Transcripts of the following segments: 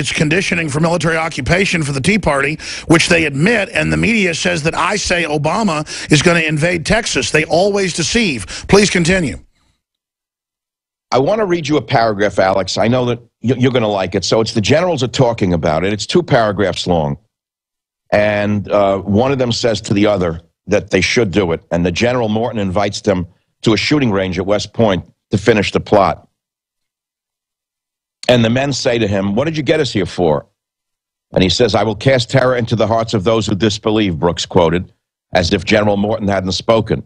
it's conditioning for military occupation for the Tea Party, which they admit, and the media says that I say Obama is going to invade Texas. They always deceive. Please continue. I want to read you a paragraph, Alex. I know that you're going to like it. So it's the generals are talking about it. It's 2 paragraphs long. And one of them says to the other that they should do it. And the General Morton invites them to a shooting range at West Point to finish the plot. And the men say to him, "What did you get us here for?" And he says, "I will cast terror into the hearts of those who disbelieve," Brooks quoted, as if General Morton hadn't spoken.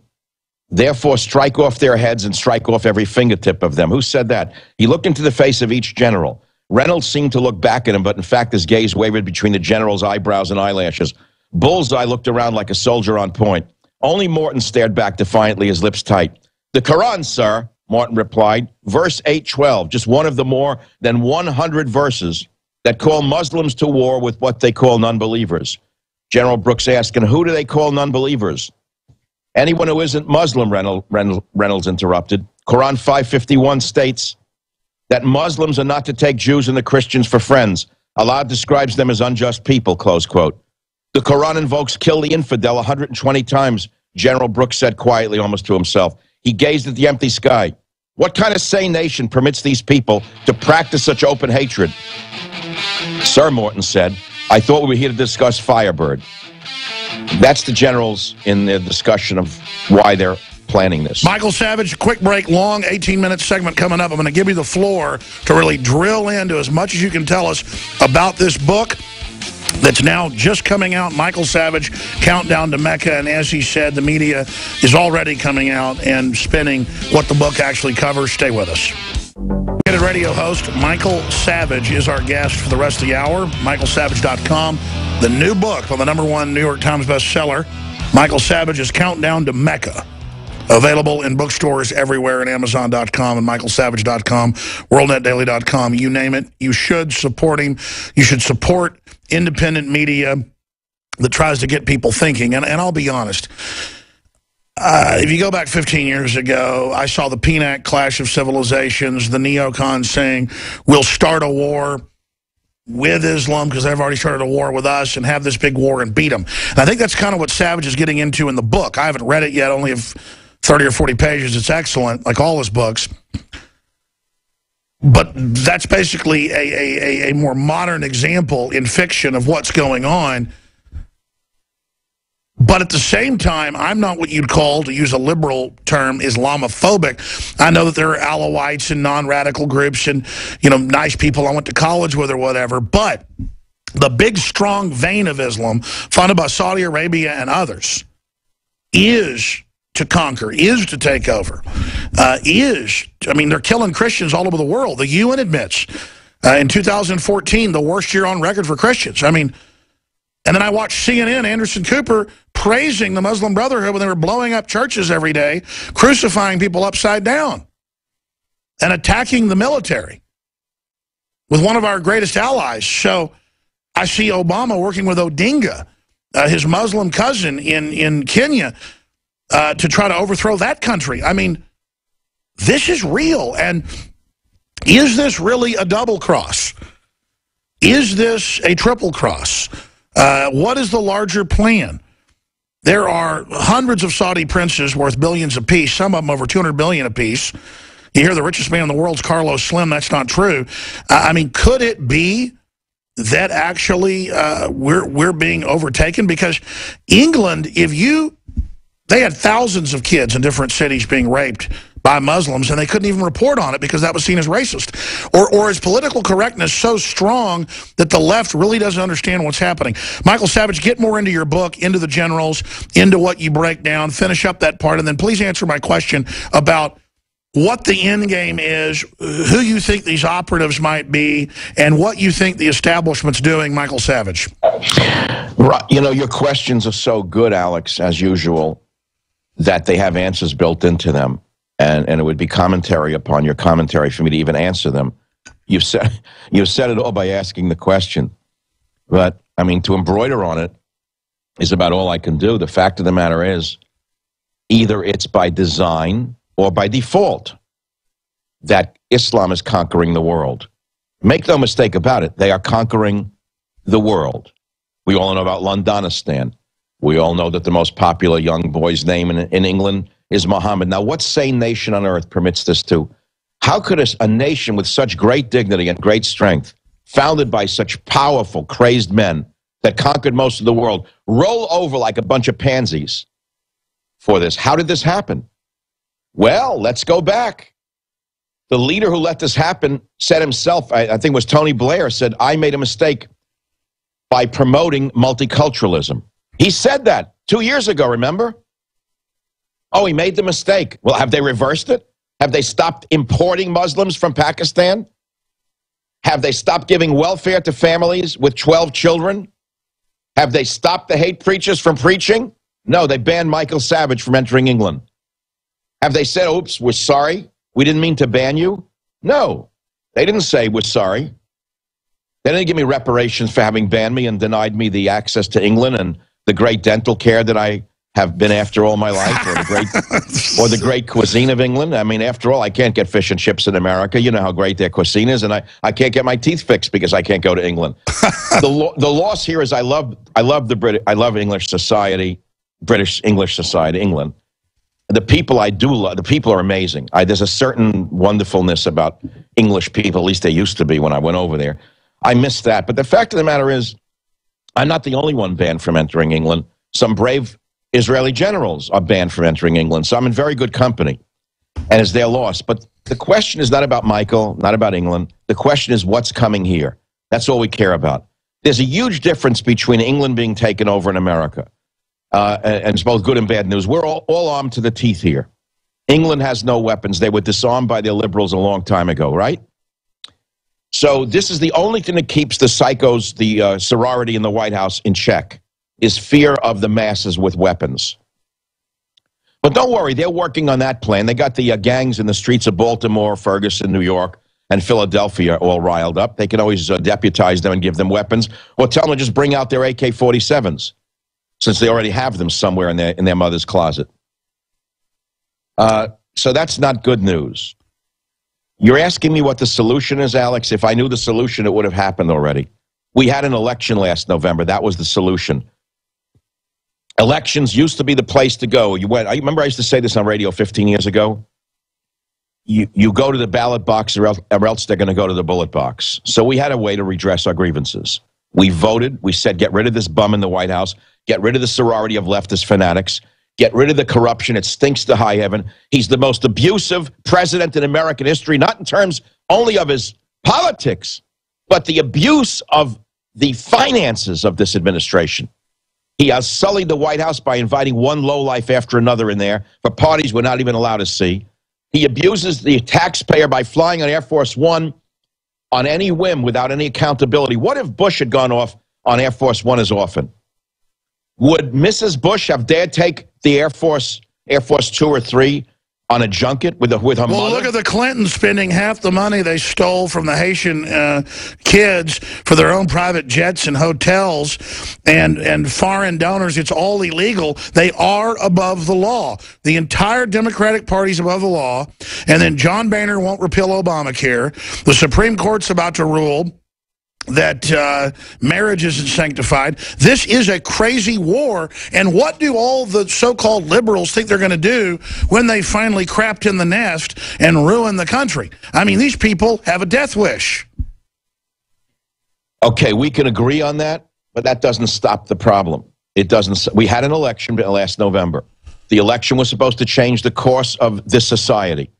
"Therefore, strike off their heads and strike off every fingertip of them." Who said that? He looked into the face of each general. Reynolds seemed to look back at him, but in fact his gaze wavered between the general's eyebrows and eyelashes. Bullseye looked around like a soldier on point. Only Morton stared back defiantly, his lips tight. "The Quran, sir," Morton replied. "Verse 812, just one of the more than 100 verses that call Muslims to war with what they call non-believers." General Brooks asked, "And who do they call non-believers?" "Anyone who isn't Muslim," Reynolds interrupted. Quran 551 states that Muslims are not to take Jews and the Christians for friends. Allah describes them as unjust people, close quote. "The Quran invokes kill the infidel 120 times, General Brooks said quietly, almost to himself. He gazed at the empty sky. What kind of sane nation permits these people to practice such open hatred? "Sir," Morton said, "I thought we were here to discuss Firebird." That's the generals in their discussion of why they're planning this. Michael Savage, quick break, long 18-minute segment coming up. I'm going to give you the floor to really drill into as much as you can tell us about this book that's now just coming out, Michael Savage, Countdown to Mecca, and as he said, the media is already coming out and spinning what the book actually covers. Stay with us. Radio host Michael Savage is our guest for the rest of the hour. MichaelSavage.com. The new book on the #1 New York Times bestseller, Michael Savage's Countdown to Mecca. Available in bookstores everywhere, and Amazon.com and MichaelSavage.com, WorldNetDaily.com, you name it. You should support him. You should support independent media that tries to get people thinking. And I'll be honest, if you go back 15 years ago, I saw the PNAC Clash of Civilizations, the neocons saying, we'll start a war with Islam because they've already started a war with us and have this big war and beat them. And I think that's kind of what Savage is getting into in the book. I haven't read it yet, only have 30 or 40 pages. It's excellent, like all his books. But that's basically a more modern example in fiction of what's going on. But at the same time, I'm not what you'd call, to use a liberal term, Islamophobic. I know that there are Alawites and non-radical groups and, you know, nice people I went to college with or whatever. But the big, strong vein of Islam, funded by Saudi Arabia and others, is to conquer, is to take over, I mean, they're killing Christians all over the world. The UN admits in 2014, the worst year on record for Christians. I mean, and then I watched CNN, Anderson Cooper, praising the Muslim Brotherhood when they were blowing up churches every day, crucifying people upside down, and attacking the military with one of our greatest allies. So I see Obama working with Odinga, his Muslim cousin in Kenya, to try to overthrow that country. I mean, this is real. And is this really a double cross? Is this a triple cross? What is the larger plan? There are hundreds of Saudi princes worth billions apiece, some of them over $200 billion apiece. You hear the richest man in the world's Carlos Slim. That's not true. I mean, could it be that actually we're being overtaken? Because England, they had thousands of kids in different cities being raped by Muslims, and they couldn't even report on it because that was seen as racist. Or is political correctness so strong that the left really doesn't understand what's happening? Michael Savage, get more into your book, into the generals, into what you break down, finish up that part, and then please answer my question about what the end game is, who you think these operatives might be, and what you think the establishment's doing, Michael Savage. Right. You know, your questions are so good, Alex, as usual, that they have answers built into them. And it would be commentary upon your commentary for me to even answer them. You've said it all by asking the question. But, I mean, to embroider on it is about all I can do. The fact of the matter is, either it's by design or by default that Islam is conquering the world. Make no mistake about it, they are conquering the world. We all know about Londonistan. We all know that the most popular young boy's name in England is Muhammad. Now, what sane nation on earth permits this to? How could a nation with such great dignity and great strength, founded by such powerful, crazed men that conquered most of the world, roll over like a bunch of pansies for this? How did this happen? Well, let's go back. The leader who let this happen said himself, I think it was Tony Blair, said, I made a mistake by promoting multiculturalism. He said that 2 years ago, remember? Oh, he made the mistake. Well, have they reversed it? Have they stopped importing Muslims from Pakistan? Have they stopped giving welfare to families with 12 children? Have they stopped the hate preachers from preaching? No, they banned Michael Savage from entering England. Have they said, oops, we're sorry, we didn't mean to ban you? No, they didn't say we're sorry. They didn't give me reparations for having banned me and denied me the access to England and the great dental care that I have been after all my life, or the great cuisine of England. I mean, after all, I can't get fish and chips in America. You know how great their cuisine is, and I can't get my teeth fixed because I can't go to England. The loss here is I love English society, British English society, England. The people I do love, the people are amazing. There's a certain wonderfulness about English people, at least they used to be when I went over there. I miss that. But the fact of the matter is, I'm not the only one banned from entering England. Some brave Israeli generals are banned from entering England. So I'm in very good company, and it's their loss. But the question is not about Michael, not about England. The question is what's coming here. That's all we care about. There's a huge difference between England being taken over and America. And it's both good and bad news. We're all armed to the teeth here. England has no weapons. They were disarmed by their liberals a long time ago, right? So this is the only thing that keeps the psychos, the sorority in the White House in check, is fear of the masses with weapons. But don't worry, they're working on that plan. They got the gangs in the streets of Baltimore, Ferguson, New York, and Philadelphia all riled up. They can always deputize them and give them weapons, or tell them to just bring out their AK-47s, since they already have them somewhere in their mother's closet. So that's not good news. You're asking me what the solution is, Alex? If I knew the solution, it would have happened already. We had an election last November. That was the solution. Elections used to be the place to go. I remember I used to say this on radio 15 years ago. You go to the ballot box or else they're going to go to the bullet box. So we had a way to redress our grievances. We voted. We said, get rid of this bum in the White House. Get rid of the sorority of leftist fanatics. Get rid of the corruption. It stinks to high heaven. He's the most abusive president in American history, not in terms only of his politics, but the abuse of the finances of this administration. He has sullied the White House by inviting one lowlife after another in there for parties we're not even allowed to see. He abuses the taxpayer by flying on Air Force One on any whim without any accountability. What if Bush had gone off on Air Force One as often? Would Mrs. Bush have dared take the Air Force 2 or 3 on a junket with her mother? Well, look at the Clintons spending half the money they stole from the Haitian kids for their own private jets and hotels and foreign donors. It's all illegal. They are above the law. The entire Democratic Party's above the law. And then John Boehner won't repeal Obamacare. The Supreme Court's about to rule that marriage isn't sanctified. This is a crazy war. And what do all the so-called liberals think they're going to do when they finally crapped in the nest and ruin the country? I mean, these people have a death wish. Okay, we can agree on that, but that doesn't stop the problem. It doesn't. We had an election last November. The election was supposed to change the course of this society.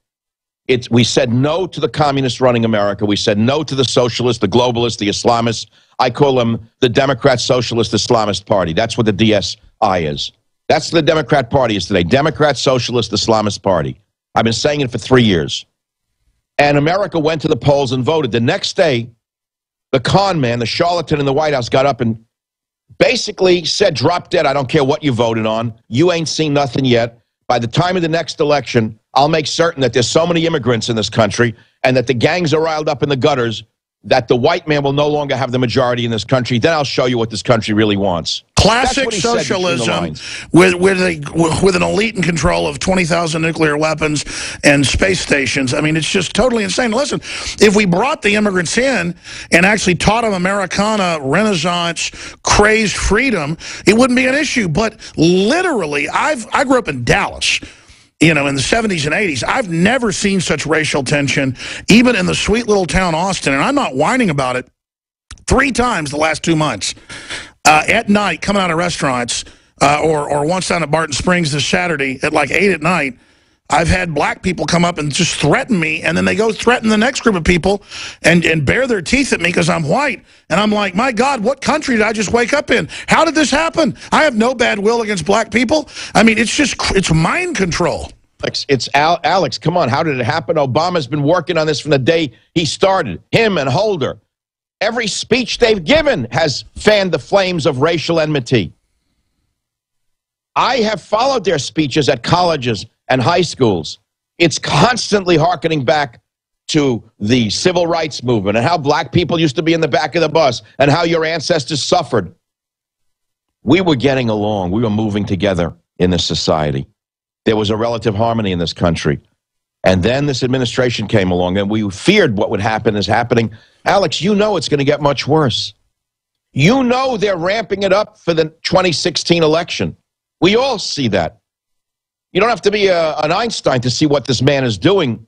We said no to the communists running America. We said no to the socialists, the globalists, the Islamists. I call them the Democrat Socialist Islamist Party. That's what the DSI is. That's what the Democrat Party is today. Democrat Socialist Islamist Party. I've been saying it for 3 years. And America went to the polls and voted. The next day, the con man, the charlatan in the White House got up and basically said, drop dead. I don't care what you voted on. You ain't seen nothing yet. By the time of the next election, I'll make certain that there's so many immigrants in this country and that the gangs are riled up in the gutters that the white man will no longer have the majority in this country. Then I'll show you what this country really wants. Classic socialism with an elite in control of 20,000 nuclear weapons and space stations. I mean, it's just totally insane. Listen, if we brought the immigrants in and actually taught them Americana, Renaissance, crazed freedom, it wouldn't be an issue. But literally, I grew up in Dallas, you know, in the 70s and 80s. I've never seen such racial tension, even in the sweet little town Austin. And I'm not whining about it. 3 times the last 2 months. At night, coming out of restaurants, or once down at Barton Springs this Saturday at like 8 at night, I've had black people come up and just threaten me, and then they go threaten the next group of people and bare their teeth at me because I'm white. And I'm like, my God, what country did I just wake up in? How did this happen? I have no bad will against black people. I mean, it's mind control. Alex, come on, how did it happen? Obama's been working on this from the day he started, him and Holder. Every speech they've given has fanned the flames of racial enmity. I have followed their speeches at colleges and high schools. It's constantly hearkening back to the civil rights movement and how black people used to be in the back of the bus and how your ancestors suffered. We were getting along. We were moving together in this society. There was a relative harmony in this country. And then this administration came along, and we feared what would happen is happening. Alex, you know it's going to get much worse. You know they're ramping it up for the 2016 election. We all see that. You don't have to be an Einstein to see what this man is doing.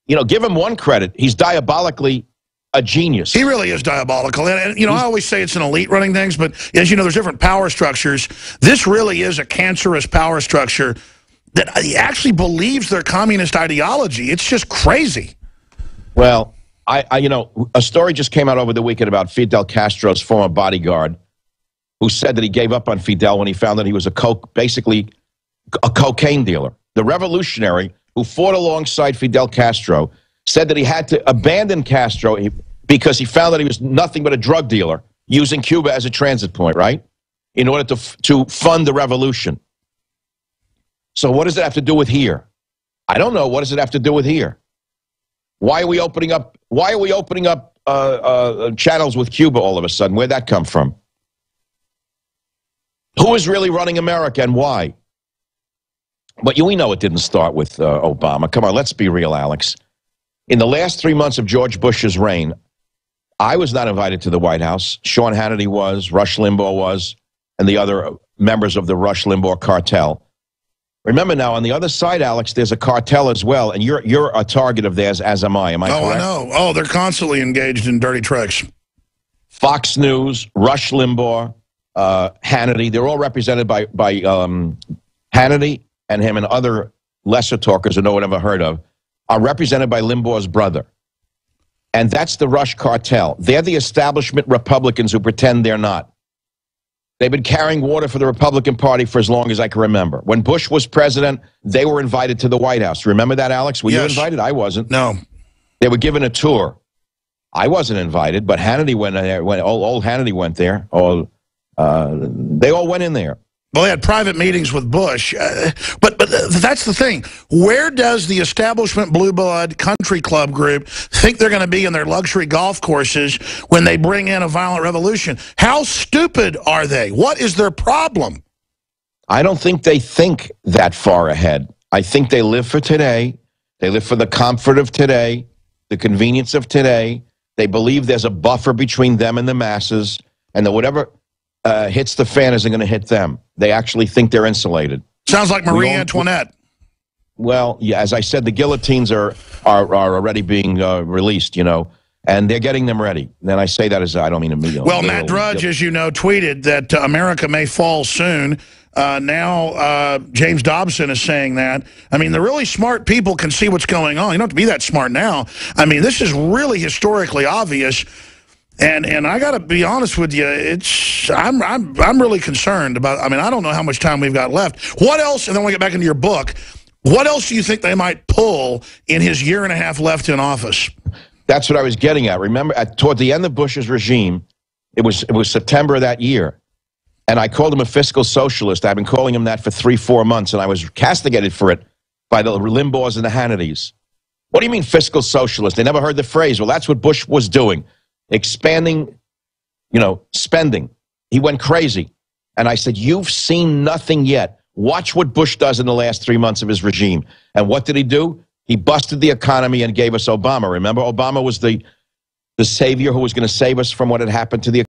You know, give him one credit. He's diabolically a genius. He really is diabolical. And you know, I always say it's an elite running things, but as you know, there's different power structures. This really is a cancerous power structure that actually believes their communist ideology. It's just crazy. Well, you know, a story just came out over the weekend about Fidel Castro's former bodyguard, who said that he gave up on Fidel when he found that he was basically a cocaine dealer. The revolutionary who fought alongside Fidel Castro said that he had to abandon Castro because he found that he was nothing but a drug dealer, using Cuba as a transit point, right, in order to fund the revolution. So what does it have to do with here? I don't know. What does it have to do with here? Why are we opening up? Why are we opening up channels with Cuba all of a sudden? Where'd that come from? Who is really running America and why? But we know it didn't start with Obama. Come on, let's be real, Alex. In the last 3 months of George Bush's reign, I was not invited to the White House. Sean Hannity was, Rush Limbaugh was, and the other members of the Rush Limbaugh cartel. Remember now, on the other side, Alex, there's a cartel as well, and you're a target of theirs, as am I. Am I correct? I know. Oh, they're constantly engaged in dirty tricks. Fox News, Rush Limbaugh, Hannity, they're all represented by Hannity and him and other lesser talkers who no one ever heard of, are represented by Limbaugh's brother. And that's the Rush cartel. They're the establishment Republicans who pretend they're not. They've been carrying water for the Republican Party for as long as I can remember. When Bush was president, they were invited to the White House. Remember that, Alex? Were you invited? I wasn't. No. They were given a tour. I wasn't invited, but Hannity went there. Old Hannity went there. They all went in there. Well, they had private meetings with Bush. But that's the thing. Where does the establishment Blue Blood Country Club group think they're going to be in their luxury golf courses when they bring in a violent revolution? How stupid are they? What is their problem? I don't think they think that far ahead. I think they live for today. They live for the comfort of today, the convenience of today. They believe there's a buffer between them and the masses, and that whatever hits the fan isn't going to hit them. They actually think they're insulated. Sounds like Marie Antoinette. Well, yeah, as I said, the guillotines are already being released, you know, and they're getting them ready. And I say that as I don't mean immediately. Well, Matt Drudge, as you know, tweeted that America may fall soon. Now James Dobson is saying that. I mean, the really smart people can see what's going on. You don't have to be that smart now. I mean, this is really historically obvious. And I got to be honest with you, I'm really concerned about. I mean, I don't know how much time we've got left. What else? And then when we get back into your book, what else do you think they might pull in his year and a half left in office? That's what I was getting at. Remember, toward the end of Bush's regime, it was September of that year, and I called him a fiscal socialist. I've been calling him that for 3-4 months, and I was castigated for it by the Limbaughs and the Hannitys. What do you mean fiscal socialist? They never heard the phrase. Well, that's what Bush was doing. Expanding, you know, spending. He went crazy. And I said, you've seen nothing yet. Watch what Bush does in the last 3 months of his regime. And what did he do? He busted the economy and gave us Obama. Remember, Obama was the savior who was going to save us from what had happened to the